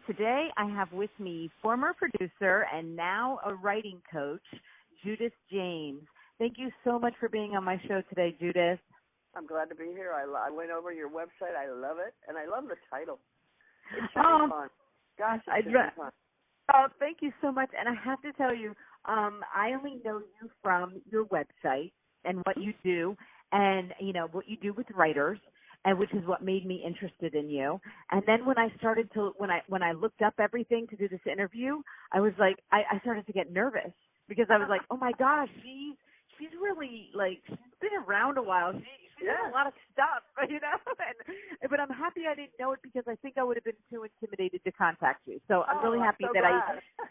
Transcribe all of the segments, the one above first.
today I have with me former producer and now a writing coach, Judith James. Thank you so much for being on my show today, Judith. I'm glad to be here. I went over your website. I love it, and I love the title. It should be fun. Gosh, it should be fun. Oh, thank you so much. And I have to tell you, I only know you from your website and what you do, and what you do with writers, and which is what made me interested in you. And then when I started to when I looked up everything to do this interview, I was like, I started to get nervous because I was like, oh my gosh, she's really she's been around a while. She's done a lot of stuff, but I'm happy I didn't know it because I think I would have been too intimidated to contact you. So I'm really happy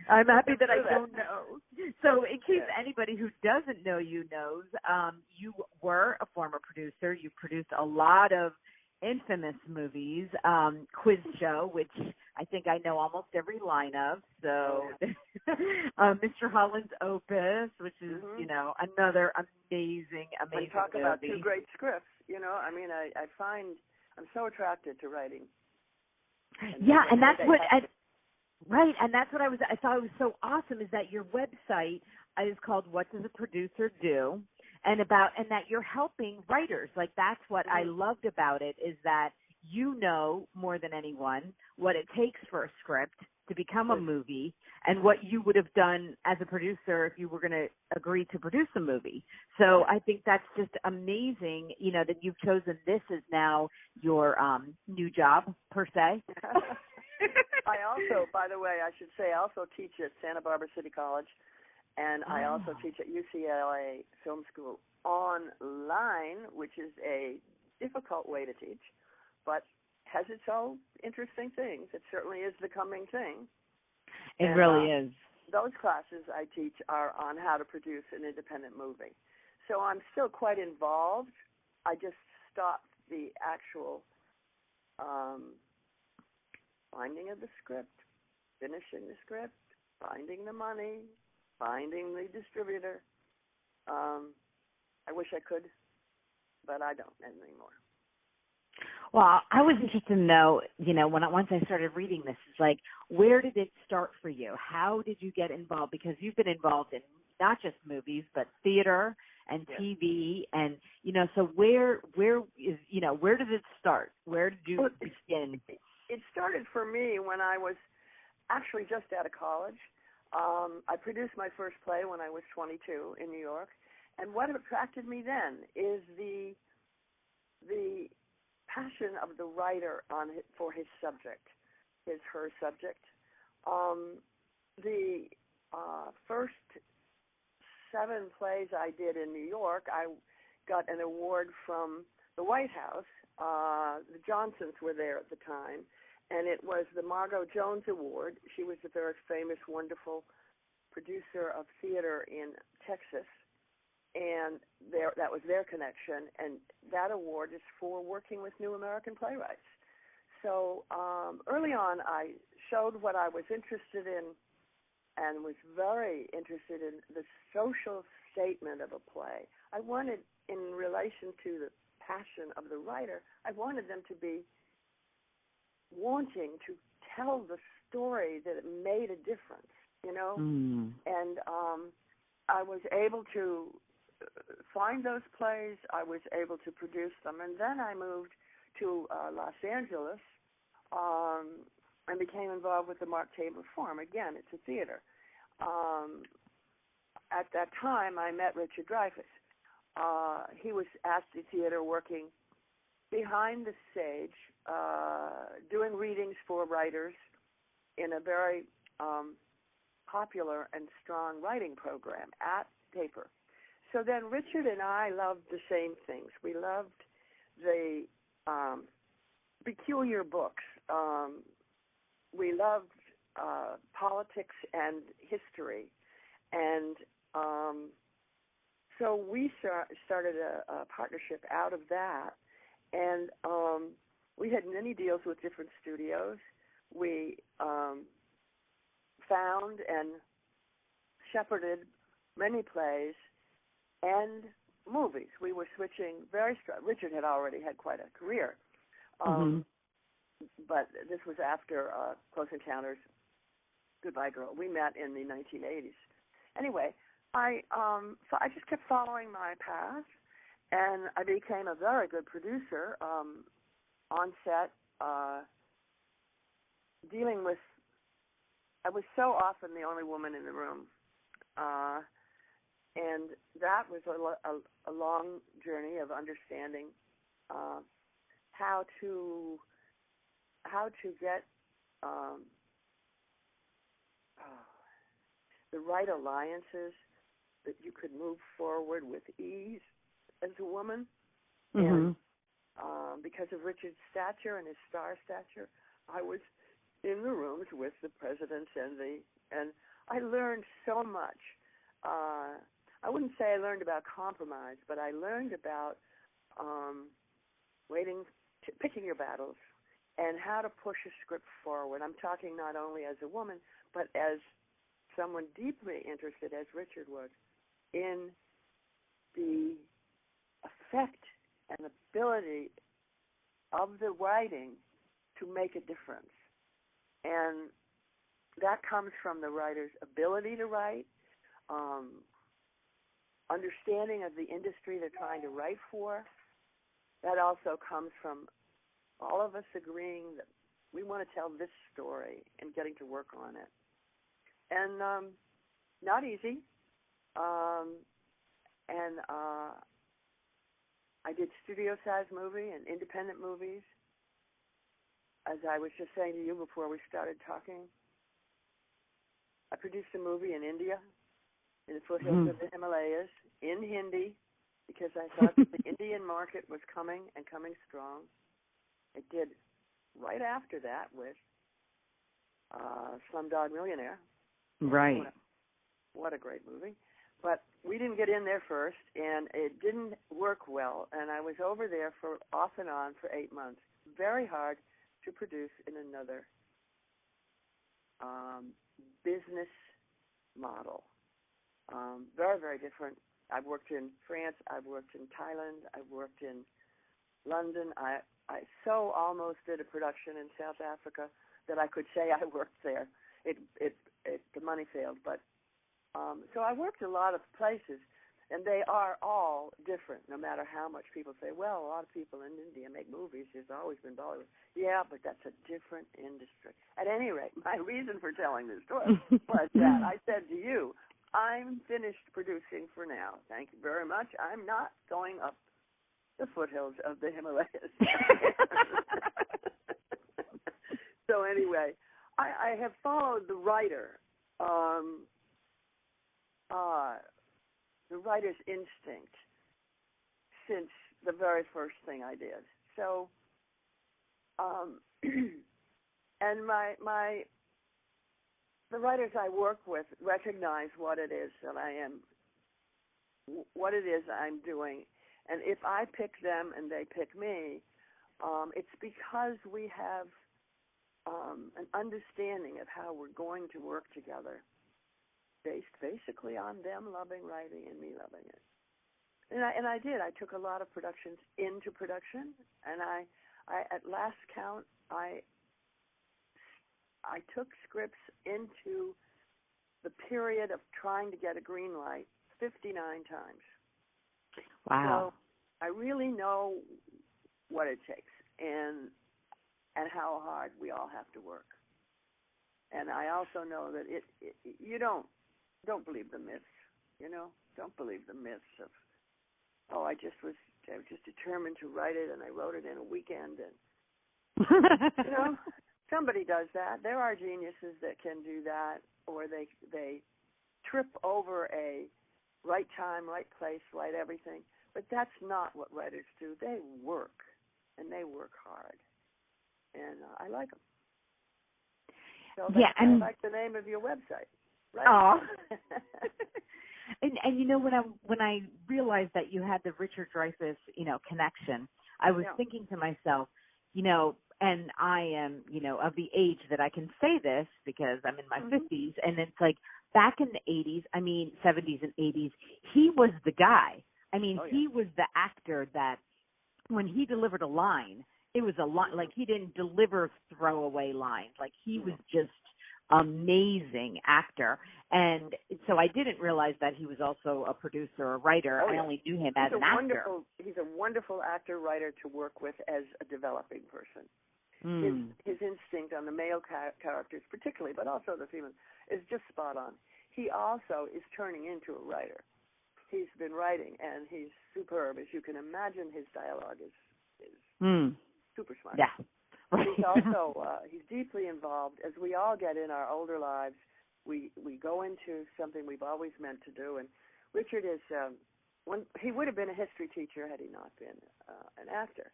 I'm happy that I don't know. So in case anybody who doesn't know you knows, you were a former producer. You produced a lot of infamous movies, Quiz Show, which I think I know almost every line of. So Mr. Holland's Opus, which is, another amazing movie. Talk about two great scripts, I find I'm so attracted to writing. And that's what and that's what I thought was so awesome is that your website is called What Does a Producer Do? And that you're helping writers. That's what I loved about it is that you know more than anyone what it takes for a script to become a movie and what you would have done as a producer if you were going to agree to produce a movie. So I think that's just amazing, that you've chosen this as now your new job, per se. I also, by the way, I should say, I also teach at Santa Barbara City College, and I also teach at UCLA Film School online, which is a difficult way to teach, but has its own interesting things. It certainly is the coming thing. It really is. Those classes I teach are on how to produce an independent movie. So I'm still quite involved. I just stopped the actual finding of the script, finishing the script, finding the money, finding the distributor. I wish I could, but I don't anymore. Well, I was interested to know, once I started reading this, it's where did it start for you? How did you get involved? Because you've been involved in not just movies, but theater and TV, and so where does it start? Where did you begin? It started for me when I was actually just out of college. I produced my first play when I was 22 in New York, and what attracted me then is the passion of the writer for his subject, her subject. The first 7 plays I did in New York, I got an award from the White House. The Johnsons were there at the time, and it was the Margot Jones Award. She was a very famous, wonderful producer of theater in Texas, and that was their connection, and that award is for working with new American playwrights. So early on, I showed what I was interested in and was very interested in the social statement of a play. I wanted, in relation to the passion of the writer, I wanted them to be wanting to tell the story that it made a difference, And I was able to find those plays. I was able to produce them. And then I moved to Los Angeles and became involved with the Mark Tabor Forum. Again, it's a theater. At that time, I met Richard Dreyfuss. He was at the theater working behind the stage, doing readings for writers in a very popular and strong writing program at Tabor. So then Richard and I loved the same things. We loved the peculiar books. We loved politics and history. And so we started a partnership out of that. And we had many deals with different studios. We found and shepherded many plays and movies. We were switching very strong. Richard had already had quite a career. but this was after Close Encounters, Goodbye Girl. We met in the 1980s. Anyway, so I just kept following my path, and I became a very good producer on set, dealing with. I was so often the only woman in the room, and that was a long journey of understanding how to get the right alliances that you could move forward with ease as a woman. And because of Richard's stature and his star stature, I was in the rooms with the presidents and I learned so much. I wouldn't say I learned about compromise, but I learned about picking your battles and how to push a script forward. I'm talking not only as a woman, but as someone deeply interested, as Richard was, in the effect and ability of the writing to make a difference. And that comes from the writer's ability to write, understanding of the industry they're trying to write for. That also comes from all of us agreeing that we want to tell this story and getting to work on it. And not easy. I did studio-sized movie and independent movies. As I was just saying to you before we started talking, I produced a movie in India, in the foothills of the Himalayas, in Hindi, because I thought that the Indian market was coming and coming strong. I did right after that with Slumdog Millionaire. Right. What a great movie. But we didn't get in there first, and it didn't work well, and I was over there for off and on for 8 months. Very hard to produce in another business model. Very, very different. I've worked in France. I've worked in Thailand. I've worked in London. I so almost did a production in South Africa that I could say I worked there. The money failed, but so I worked a lot of places, and they are all different. No matter how much people say, well, a lot of people in India make movies. There's always been Bollywood. Yeah, but that's a different industry. At any rate, my reason for telling this story was that I said to you, I'm finished producing for now. Thank you very much. I'm not going up the foothills of the Himalayas. So anyway, I have followed the writer's instinct since the very first thing I did. So, and the writers I work with recognize what it is that what it is I'm doing. And if I pick them and they pick me, it's because we have an understanding of how we're going to work together, based basically on them loving writing and me loving it. And I did. I took a lot of productions into production, and I at last count, I took scripts into the period of trying to get a green light 59 times. Wow. So I really know what it takes and how hard we all have to work. And I also know that you don't believe the myths, Don't believe the myths of, I was just determined to write it and I wrote it in a weekend and somebody does that. There are geniuses that can do that, or they trip over a right time, right place, right everything. But that's not what writers do. They work, and they work hard. And I like them. So that's I like the name of your website. Right? Oh. and when I realized that you had the Richard Dreyfuss, connection, I was thinking to myself, and I am, of the age that I can say this because I'm in my 50s, and it's like back in the 80s, 70s and 80s, he was the guy. He was the actor that when he delivered a line, it was a lot. Like, he didn't deliver throwaway lines. Like, he was just amazing actor. And so I didn't realize that he was also a producer or writer. I only knew him as an actor. He's a wonderful actor, writer to work with as a developing person. His instinct on the male characters particularly, but also the female, is just spot on. He also is turning into a writer. He's been writing, and he's superb. As you can imagine, his dialogue is super smart. Yeah. Right. He's also he's deeply involved. As we all get in our older lives, we go into something we've always meant to do. And Richard is he would have been a history teacher had he not been an actor.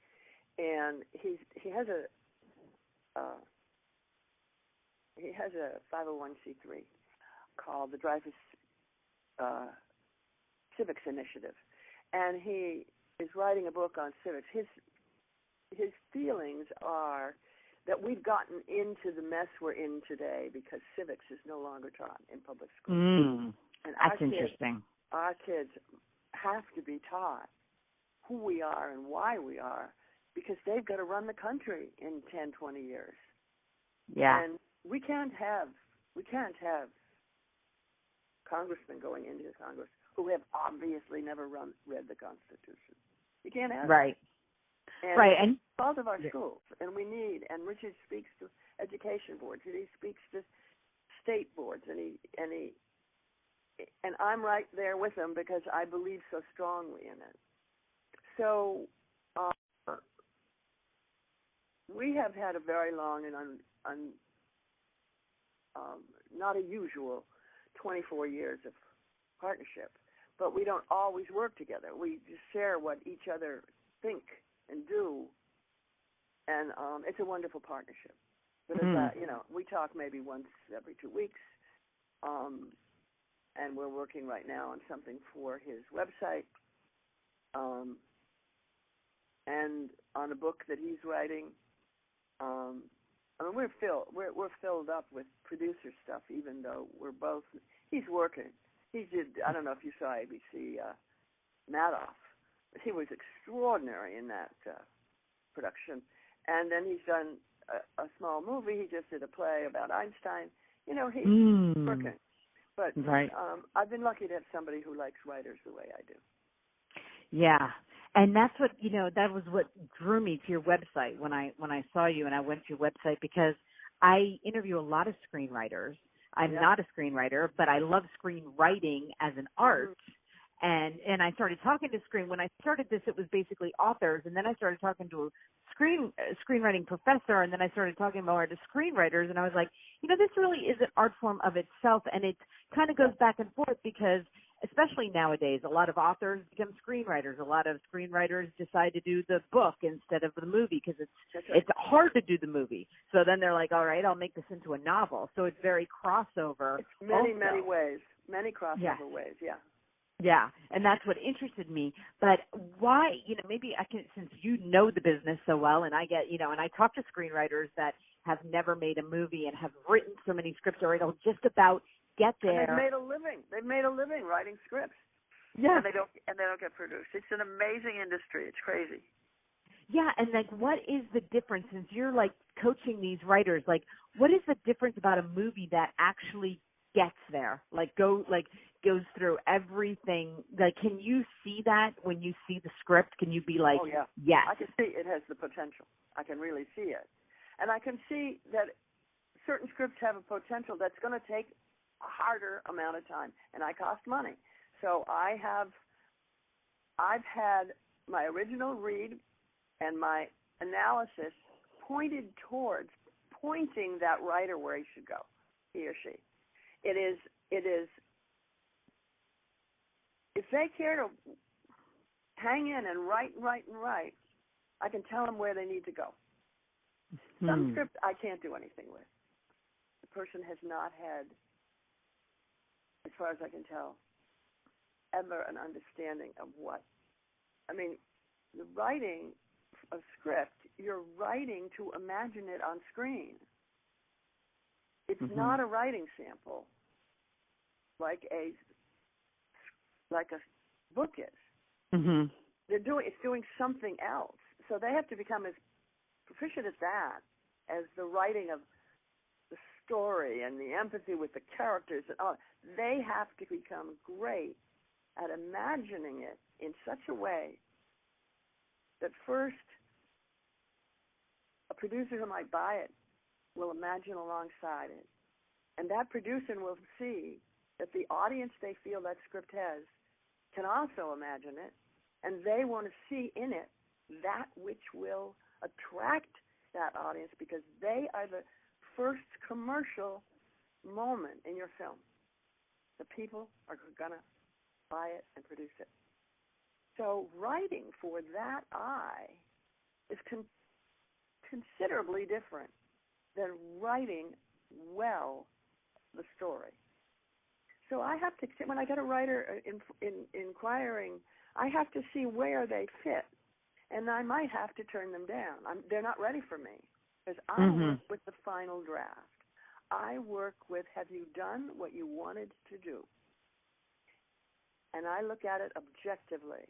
And he has a 501c3 called the Dreyfuss Civics Initiative, and he is writing a book on civics. His feelings are that we've gotten into the mess we're in today because civics is no longer taught in public schools. And that's interesting. Our kids have to be taught who we are and why we are, because they've got to run the country in 10, 20 years. Yeah. And we can't have congressmen going into Congress who have obviously never read the Constitution. You can't have right. And right. And it's the fault of our schools, and Richard speaks to education boards, and he speaks to state boards, and I'm right there with him because I believe so strongly in it. So we have had a very long and not a usual 24 years of partnership, but we don't always work together. We just share what each other think and do, and it's a wonderful partnership. But we talk maybe once every 2 weeks, and we're working right now on something for his website, and on a book that he's writing. We're filled up with producer stuff, even though he's working. I don't know if you saw ABC Madoff. He was extraordinary in that production. And then he's done a small movie. He just did a play about Einstein. He's working. But right. I've been lucky to have somebody who likes writers the way I do. Yeah. And that's what, that was what drew me to your website when I saw you and I went to your website, because I interview a lot of screenwriters. I'm not a screenwriter, but I love screenwriting as an art. And I started talking to when I started this, it was basically authors. And then I started talking to a screenwriting professor. And then I started talking more to screenwriters. And I was like, this really is an art form of itself. And it kind of goes back and forth because, especially nowadays, a lot of authors become screenwriters. A lot of screenwriters decide to do the book instead of the movie because it's hard to do the movie. So then they're like, all right, I'll make this into a novel. So it's very crossover. It's many ways, many crossover ways, Yeah, and that's what interested me. But why, maybe I can, since you know the business so well, and I get, and I talk to screenwriters that have never made a movie and have written so many scripts already, just about get there. And they've made a living writing scripts. Yeah. And they don't get produced. It's an amazing industry. It's crazy. Yeah, and what is the difference, since you're coaching these writers, what is the difference about a movie that actually gets there? Goes through everything. Can you see that when you see the script? Can you be like, oh, yeah. Yes. I can see it has the potential. I can really see it. And I can see that certain scripts have a potential that's going to take a harder amount of time, and I cost money. So I've had my original read and my analysis pointed towards pointing that writer where he should go, he or she. It is. If they care to hang in and write, I can tell them where they need to go. Some scripts I can't do anything with. The person has not had, as far as I can tell, ever an understanding of what. The writing of script, you're writing to imagine it on screen. It's not a writing sample like a book is. Mm-hmm. It's doing something else. So they have to become as proficient at that as the writing of the story and the empathy with the characters and all. They have to become great at imagining it in such a way that first a producer who might buy it will imagine alongside it. And that producer will see that the audience they feel that script has can also imagine it, and they want to see in it that which will attract that audience because they are the first commercial moment in your film. The people are going to buy it and produce it. So writing for that eye is considerably different than writing well the story. So I have to, when I get a writer inquiring, I have to see where they fit, and I might have to turn them down. They're not ready for me because I work with the final draft. I work with, have you done what you wanted to do? And I look at it objectively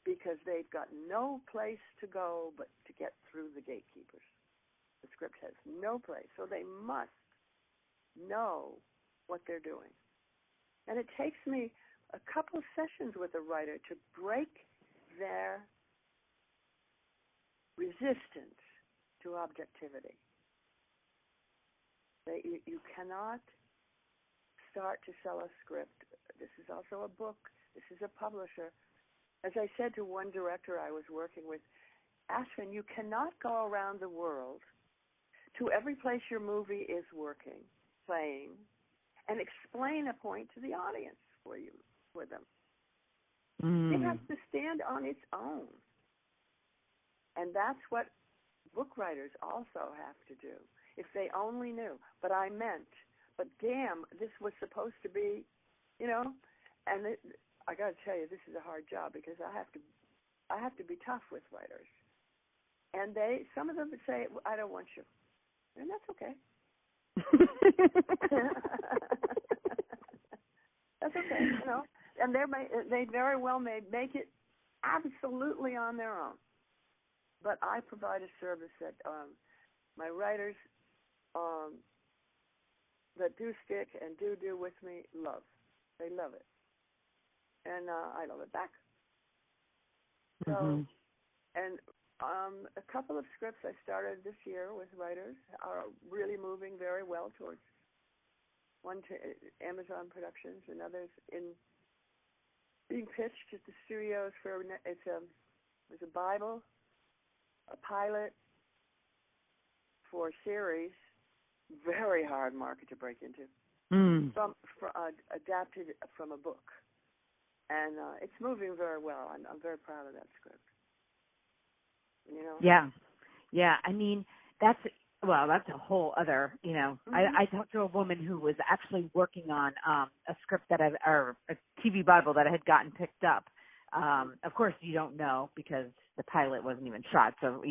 because they've got no place to go but to get through the gatekeepers. The script has no place, so they must know what they're doing. And it takes me a couple of sessions with a writer to break their resistance to objectivity. You cannot start to sell a script. This is also a book. This is a publisher. As I said to one director I was working with, Ashwin, you cannot go around the world to every place your movie is working, playing, and explain a point to the audience for them. It has to stand on its own. And that's what book writers also have to do, if they only knew. But damn, this was supposed to be, and I got to tell you, this is a hard job because I have to be tough with writers. And some of them would say, I don't want you. And that's okay. That's okay, And they very well may make it absolutely on their own. But I provide a service that my writers that do stick and do with me love. They love it. And I love it back. So, and a couple of scripts I started this year with writers are really moving very well towards one to Amazon Productions and others in being pitched at the studios for it's a Bible, a pilot for a series, very hard market to break into, adapted from a book, and it's moving very well. I'm very proud of that script. Yeah. I mean, that's a whole other. I talked to a woman who was actually working on a script or a TV Bible that I had gotten picked up. Of course, you don't know because the pilot wasn't even shot. So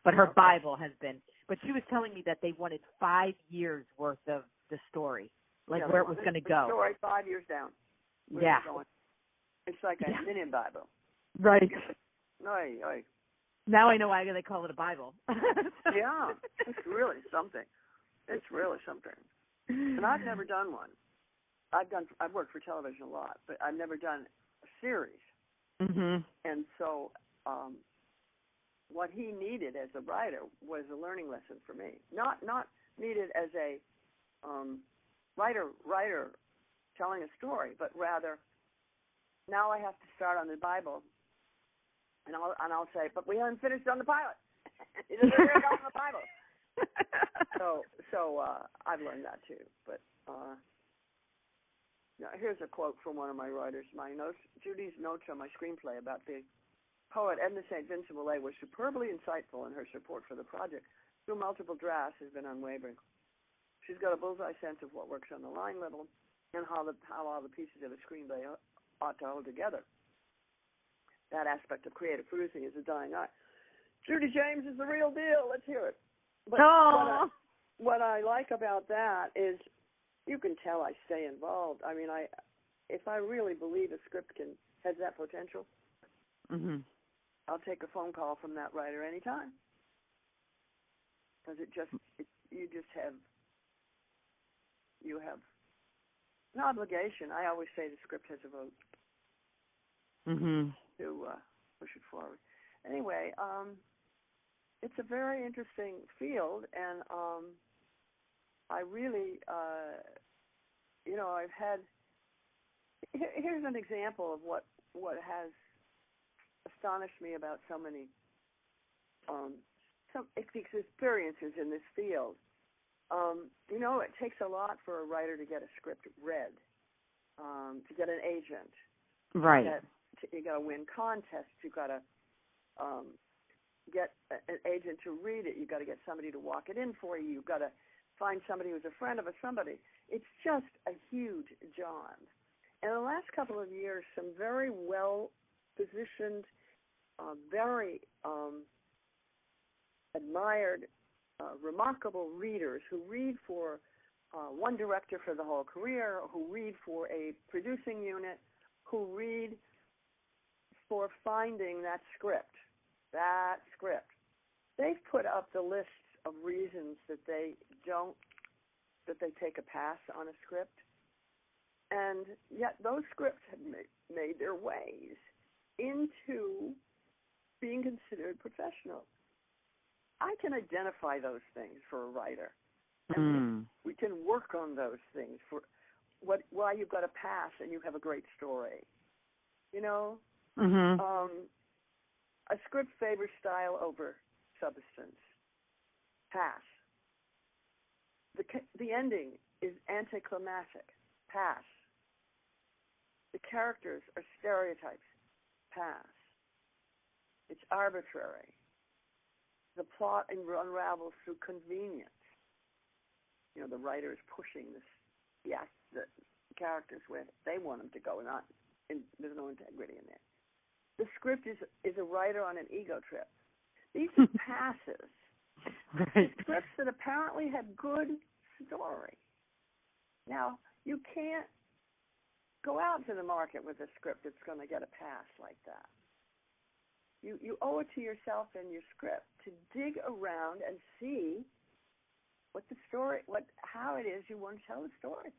but her Bible has been. But she was telling me that they wanted 5 years worth of the story, where it was going to go. Story 5 years down. It's like a mini Bible. Right. Oy. Now I know why they call it a Bible. Yeah, it's really something. It's really something. And I've never done one. I've worked for television a lot, but I've never done a series. And so what he needed as a writer was a learning lesson for me. Not needed as a writer telling a story, but rather now I have to start on the Bible. And I'll say, but we haven't finished on the pilot. It doesn't really go on the Bible. So I've learned that too. But here's a quote from one of my writers. Judy's notes on my screenplay about the poet Edna St. Vincent Millay was superbly insightful, and her support for the project through multiple drafts has been unwavering. She's got a bullseye sense of what works on the line level and how all the pieces of a screenplay ought to hold together. That aspect of creative producing is a dying art. Judy James is the real deal. Let's hear it. But what I like about that is you can tell I stay involved. I mean, if I really believe a script has that potential, I'll take a phone call from that writer anytime. because you have an obligation. I always say the script has a vote to push it forward. Anyway, it's a very interesting field, and I really, I've had. Here's an example of what has astonished me about so many some experiences in this field. It takes a lot for a writer to get a script read, to get an agent. Right. You got to win contests. You got to get an agent to read it. You got to get somebody to walk it in for you. You got to find somebody who's a friend of somebody. It's just a huge job. In the last couple of years, some very well-positioned, very admired, remarkable readers who read for one director for the whole career, who read for a producing unit, who read for finding that script. They've put up the lists of reasons that they take a pass on a script. And yet those scripts have made their ways into being considered professional. I can identify those things for a writer. And we can work on those things for why you've got a pass and you have a great story. A script favors style over substance. Pass. The ending is anticlimactic. Pass. The characters are stereotypes. Pass. It's arbitrary. The plot unravels through convenience. The writer is pushing the characters where they want them to go, there's no integrity in there. The script is a writer on an ego trip. These are passes. Right. Scripts that apparently have good story. Now, you can't go out to the market with a script that's going to get a pass like that. You owe it to yourself and your script to dig around and see what the story, how it is you want to tell the story.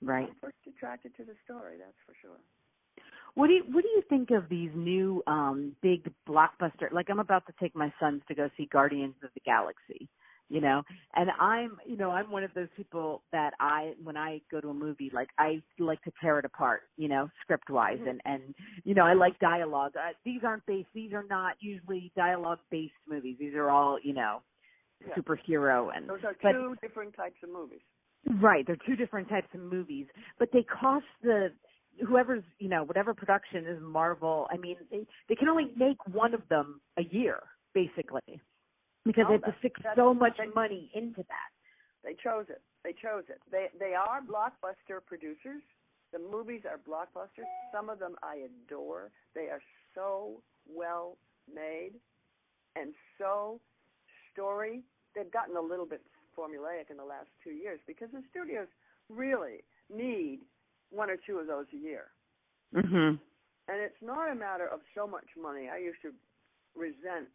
Right. I'm first attracted to the story, that's for sure. What do you think of these new big blockbuster? Like, I'm about to take my sons to go see Guardians of the Galaxy, and I'm one of those people that when I go to a movie, like, I like to tear it apart, script wise, and I like dialogue. These are not usually dialogue based movies. These are all superhero, and those are two different types of movies. Right, they're two different types of movies, but they cost whoever's, whatever production is Marvel, I mean, they can only make one of them a year, basically, because they have to stick so much money into that. They chose it. They are blockbuster producers. The movies are blockbusters. Some of them I adore. They are so well made and so story. They've gotten a little bit formulaic in the last 2 years because the studios really need one or two of those a year. And it's not a matter of so much money. I used to resent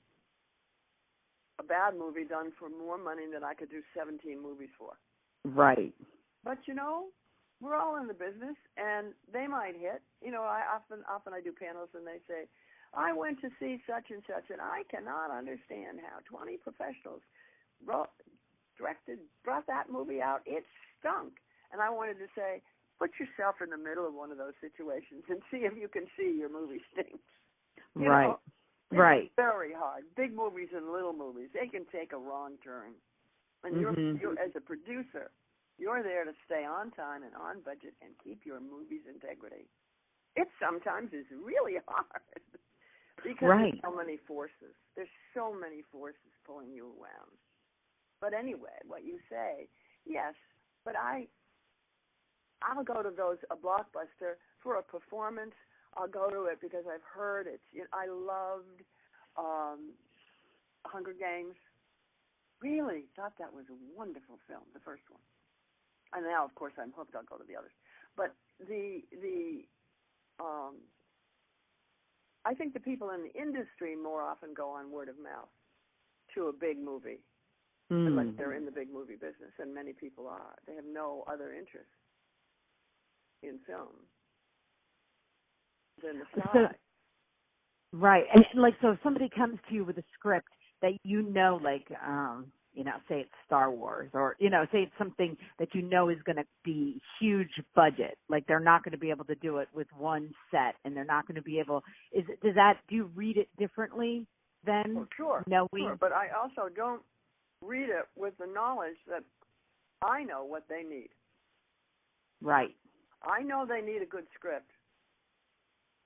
a bad movie done for more money than I could do 17 movies for. Right. But, we're all in the business, and they might hit. I often I do panels, and they say, I went to see such and such, and I cannot understand how 20 professionals brought that movie out. It stunk. And I wanted to say, put yourself in the middle of one of those situations and see if you can see your movie stinks. Right. It's very hard. Big movies and little movies, they can take a wrong turn. And you're as a producer, you're there to stay on time and on budget and keep your movie's integrity. It sometimes is really hard because there's so many forces. There's so many forces pulling you around. But anyway, what you say, yes, but I'll go to a blockbuster for a performance. I'll go to it because I've heard it. I loved Hunger Games. Really thought that was a wonderful film, the first one. And now, of course, I'm hooked. I'll go to the others. But I think the people in the industry more often go on word of mouth. to a big movie, unless they're in the big movie business, and many people are. They have no other interest in film than the sky. Right. And like, so if somebody comes to you with a script that like, say it's Star Wars, or, say it's something that is going to be huge budget, like they're not going to be able to do it with one set, and they're not going to be able, do you read it differently then? Oh, sure, but I also don't read it with the knowledge that I know what they need. Right. I know they need a good script.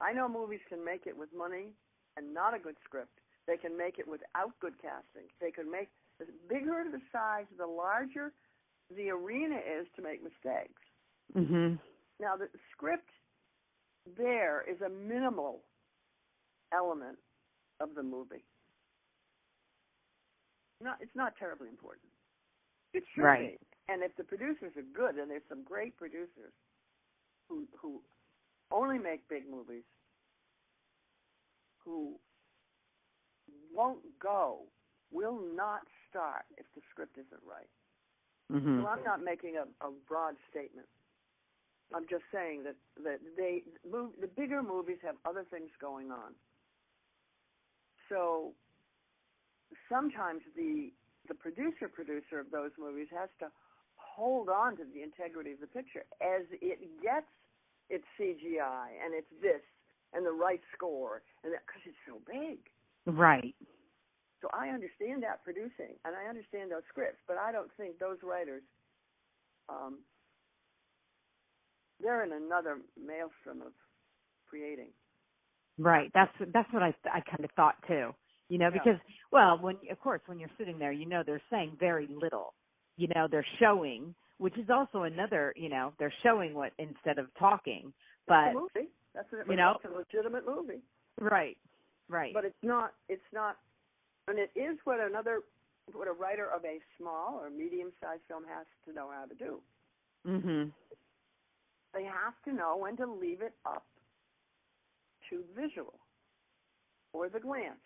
I know movies can make it with money and not a good script. They can make it without good casting. They can make, the bigger the size, the larger the arena is to make mistakes. Mm-hmm. Now, the script there is a minimal element of the movie. It's not terribly important. It should be. And if the producers are good, and there's some great producers who only make big movies, who will not start if the script isn't right. Mm-hmm. So I'm not making a broad statement. I'm just saying that the bigger movies have other things going on. So sometimes the producer of those movies has to hold on to the integrity of the picture as it gets its CGI and it's this and the right score, and because it's so big. Right. So I understand that producing, and I understand those scripts, but I don't think those writers, they're in another maelstrom of creating. Right. That's what I kind of thought too. Because when you're sitting there, they're saying very little. They're showing, which is also another. They're showing what instead of talking. But it's a movie. That's it's a legitimate movie. Right. Right. But it's not, and it is what a writer of a small or medium-sized film has to know how to do. Mm-hmm. They have to know when to leave it up to visual or the glance.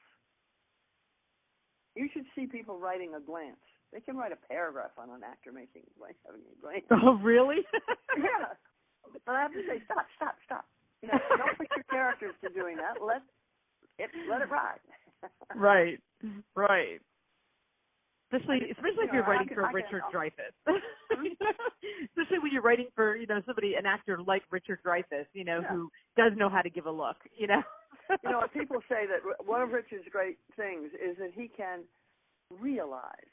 You should see people writing a glance. They can write a paragraph on an actor having a glance. Oh, really? Yeah. And I have to say, stop. Don't put your characters to doing that. Let it ride. Right. Especially if you're writing for Richard Dreyfuss. Especially when you're writing for, an actor like Richard Dreyfuss, who does know how to give a look, People say that one of Richard's great things is that he can realize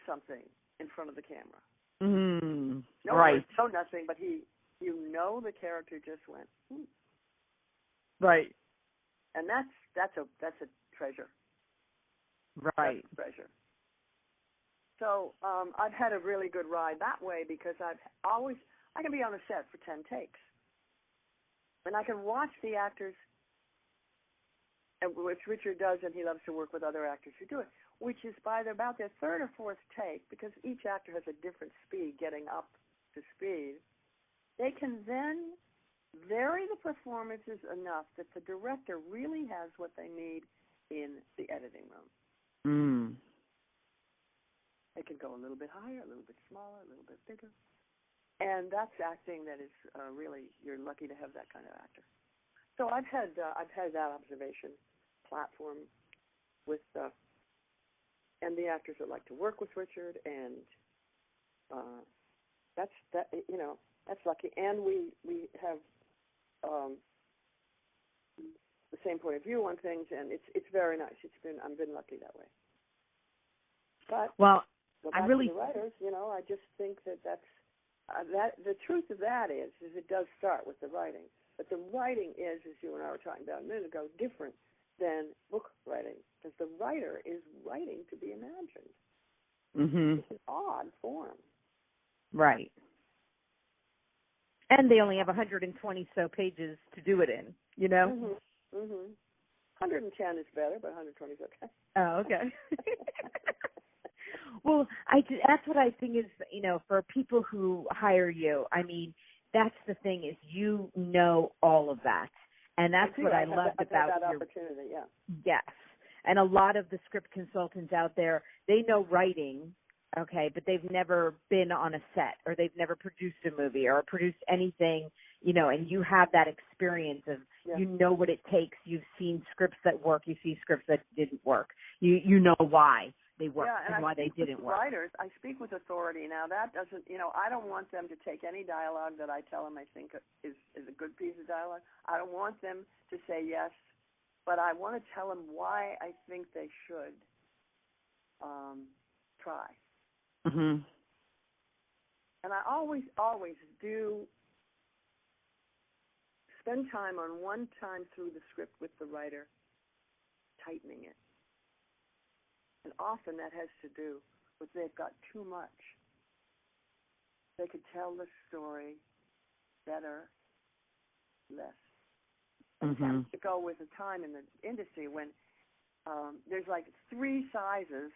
something in front of the camera. Mm, no right. No nothing, but the character just went, Right. And that's a treasure. Right. That's a treasure. So I've had a really good ride that way because I can be on a set for 10 takes. And I can watch the actors, which Richard does, and he loves to work with other actors who do it, which is by about their third or fourth take, because each actor has a different speed getting up to speed, they can then vary the performances enough that the director really has what they need in the editing room. Mm. They can go a little bit higher, a little bit smaller, a little bit bigger. And that's acting that is really, you're lucky to have that kind of actor. So I've had that observation platform with and the actors that like to work with Richard, and that's lucky. And we have the same point of view on things, and it's very nice. I've been lucky that way. But I really to the writers, I just think that's the truth of that is it does start with the writing. But the writing is, as you and I were talking about a minute ago, different than book writing, because the writer is writing to be imagined. Mm-hmm. It's an odd form. Right. And they only have 120 so pages to do it in, Mm-hmm. Mm-hmm. 110 is better, but 120 is okay. Oh, okay. Well, that's what I think is, for people who hire you, I mean, that's the thing is all of that. And that's what I loved about that opportunity, yeah. Yes. And a lot of the script consultants out there, they know writing, okay, but they've never been on a set, or they've never produced a movie or produced anything, you know, and you have that experience of, you know what it takes. You've seen scripts that work. You see scripts that didn't work. You know why they worked and why they didn't work. Writers, I speak with authority. Now, that doesn't, you know, I don't want them to take any dialogue that I tell them I think is a good piece of dialogue. I don't want them to say yes, but I want to tell them why I think they should try. Mm-hmm. And I always do spend time on one time through the script with the writer, tightening it. And often that has to do with they've got too much. They could tell the story better, less. It tends to go with the time in the industry when there's like 3 sizes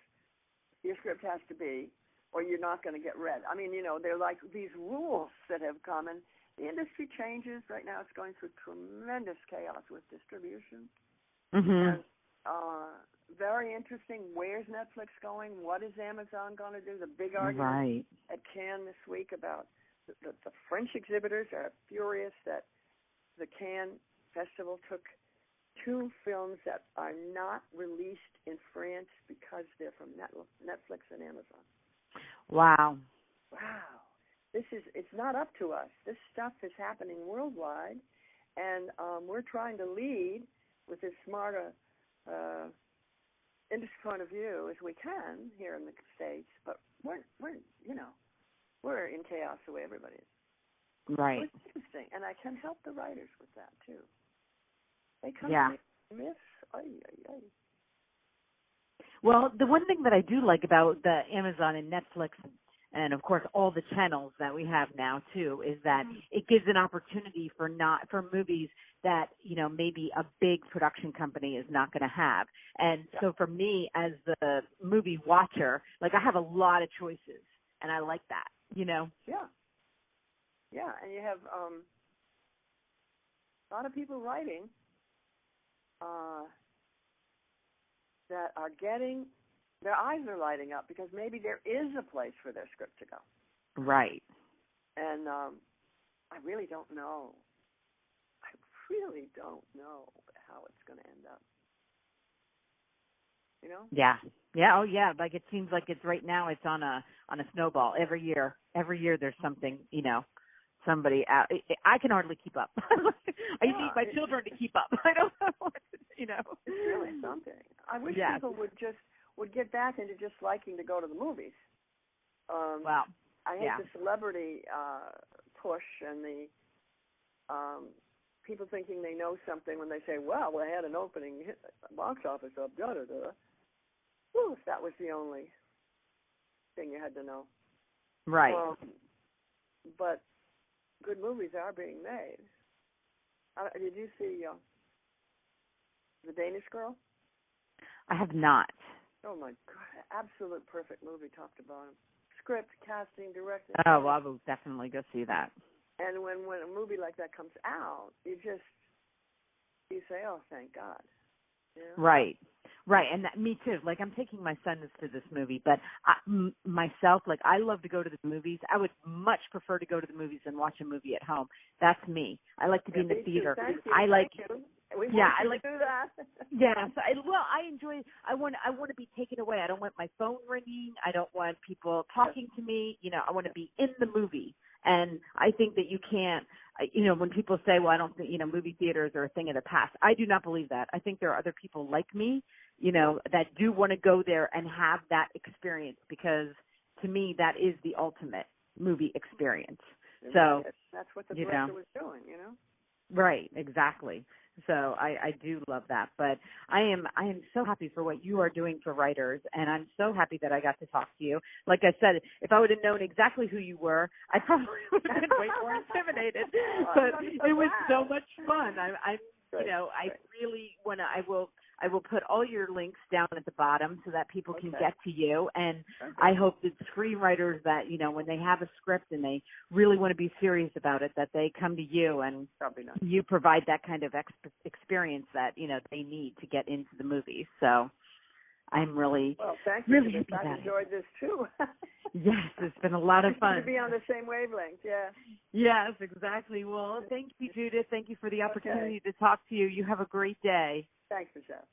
your script has to be, or you're not going to get read. I mean, you know, they're like these rules that have come, and the industry changes. Right now it's going through tremendous chaos with distribution. Mm-hmm. And, very interesting. Where's Netflix going? What is Amazon going to do? The big argument at Cannes this week about the French exhibitors are furious that the Cannes Festival took 2 films that are not released in France because they're from Netflix and Amazon. Wow. It's not up to us. This stuff is happening worldwide, and we're trying to lead with as smart a industry point of view as we can here in the States, but we're in chaos the way everybody is. Right. It's interesting, and I can help the writers with that too. They come to me with myths. Well, the one thing that I do like about the Amazon and Netflix and, of course, all the channels that we have now, too, is that it gives an opportunity for movies that, you know, maybe a big production company is not going to have. And so for me, as the movie watcher, like, I have a lot of choices, and I like that, you know? Yeah. Yeah, and you have a lot of people writing that are getting, their eyes are lighting up because maybe there is a place for their script to go. Right. And I really don't know. I really don't know how it's going to end up. You know? Yeah. Yeah. Oh, yeah. Like, it seems like it's right now. It's on a snowball every year. Every year there's something. You know, somebody out. I can hardly keep up. I need my children to keep up. I don't know what to, you know. It's really something. I wish people would get back into just liking to go to the movies. Wow. I hate the celebrity push and the people thinking they know something when they say, well, I had an opening hit box office up, da-da-da. Whew, if that was the only thing you had to know. Right. But good movies are being made. Did you see The Danish Girl? I have not. Oh, my God. Absolute perfect movie, top to bottom. Script, casting, directing. Oh, well, I will definitely go see that. And when a movie like that comes out, you say, oh, thank God. You know? Right. Right, and me too. Like, I'm taking my son to this movie, but myself, like, I love to go to the movies. I would much prefer to go to the movies than watch a movie at home. That's me. I like to be in the theater. Thank you. I like. Thank you. We want to do that. Yes. I enjoy. I want to be taken away. I don't want my phone ringing. I don't want people talking to me. You know, I want to be in the movie. And I think that you can't, you know, when people say, well, I don't think, you know, movie theaters are a thing of the past. I do not believe that. I think there are other people like me, you know, that do want to go there and have that experience, because to me, that is the ultimate movie experience. So that's what the director was doing, you know? Right, exactly. So I do love that. But I am so happy for what you are doing for writers, and I'm so happy that I got to talk to you. Like I said, if I would have known exactly who you were, I probably would have been way more intimidated. But it was so much fun. I really want to. I will put all your links down at the bottom so that people can get to you. And I hope that screenwriters that, you know, when they have a script and they really want to be serious about it, that they come to you and you provide that kind of experience that, you know, they need to get into the movies. So I'm really, thank you. really happy I've about enjoyed this too. Yes, it's been a lot of fun. To be on the same wavelength, yeah. Yes, exactly. Well, thank you, Judith. Thank you for the opportunity to talk to you. You have a great day. Thanks, Michelle.